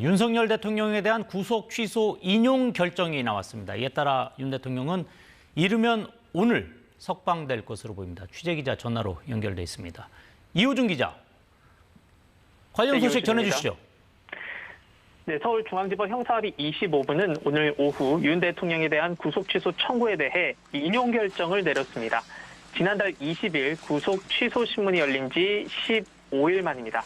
윤석열 대통령에 대한 구속 취소 인용 결정이 나왔습니다. 이에 따라 윤 대통령은 이르면 오늘 석방될 것으로 보입니다. 취재기자 전화로 연결돼 있습니다. 이호준 기자, 관련 소식 전해주시죠. 네, 서울중앙지법 형사합의 25부는 오늘 오후 윤 대통령에 대한 구속 취소 청구에 대해 인용 결정을 내렸습니다. 지난달 20일 구속 취소 신문이 열린 지 15일 만입니다.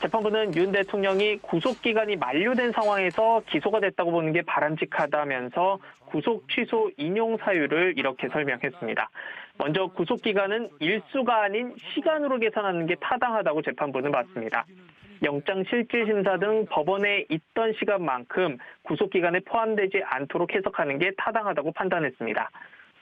재판부는 윤 대통령이 구속기간이 만료된 상황에서 기소가 됐다고 보는 게 바람직하다면서 구속 취소 인용 사유를 이렇게 설명했습니다. 먼저 구속기간은 일수가 아닌 시간으로 계산하는 게 타당하다고 재판부는 봤습니다. 영장실질심사 등 법원에 있던 시간만큼 구속기간에 포함되지 않도록 해석하는 게 타당하다고 판단했습니다.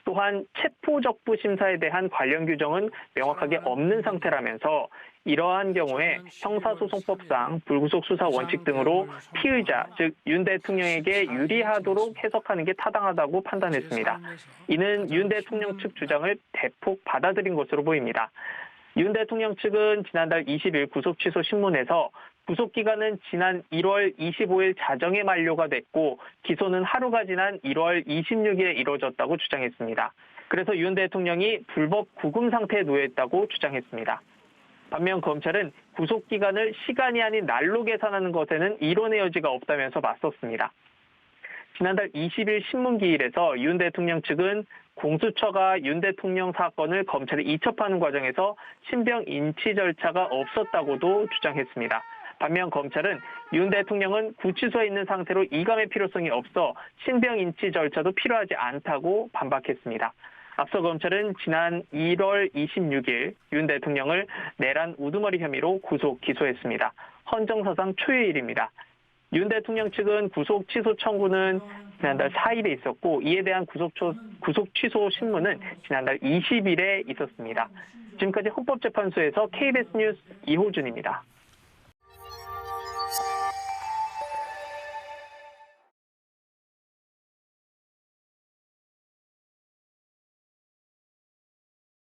또한 체포적부 심사에 대한 관련 규정은 명확하게 없는 상태라면서 이러한 경우에 형사소송법상 불구속 수사 원칙 등으로 피의자, 즉 윤 대통령에게 유리하도록 해석하는 게 타당하다고 판단했습니다. 이는 윤 대통령 측 주장을 대폭 받아들인 것으로 보입니다. 윤 대통령 측은 지난달 20일 구속 취소 신문에서 구속기간은 지난 1월 25일 자정에 만료가 됐고 기소는 하루가 지난 1월 26일에 이루어졌다고 주장했습니다. 그래서 윤 대통령이 불법 구금 상태에 놓여있다고 주장했습니다. 반면 검찰은 구속기간을 시간이 아닌 날로 계산하는 것에는 이론의 여지가 없다면서 맞섰습니다. 지난달 20일 신문기일에서 윤 대통령 측은 공수처가 윤 대통령 사건을 검찰에 이첩하는 과정에서 신병 인치 절차가 없었다고도 주장했습니다. 반면 검찰은 윤 대통령은 구치소에 있는 상태로 이감의 필요성이 없어 신병 인치 절차도 필요하지 않다고 반박했습니다. 앞서 검찰은 지난 1월 26일 윤 대통령을 내란 우두머리 혐의로 구속 기소했습니다. 헌정사상 초유의 일입니다. 윤 대통령 측은 구속 취소 청구는 지난달 4일에 있었고 이에 대한 구속 취소 신문은 지난달 20일에 있었습니다. 지금까지 헌법재판소에서 KBS 뉴스 이호준입니다.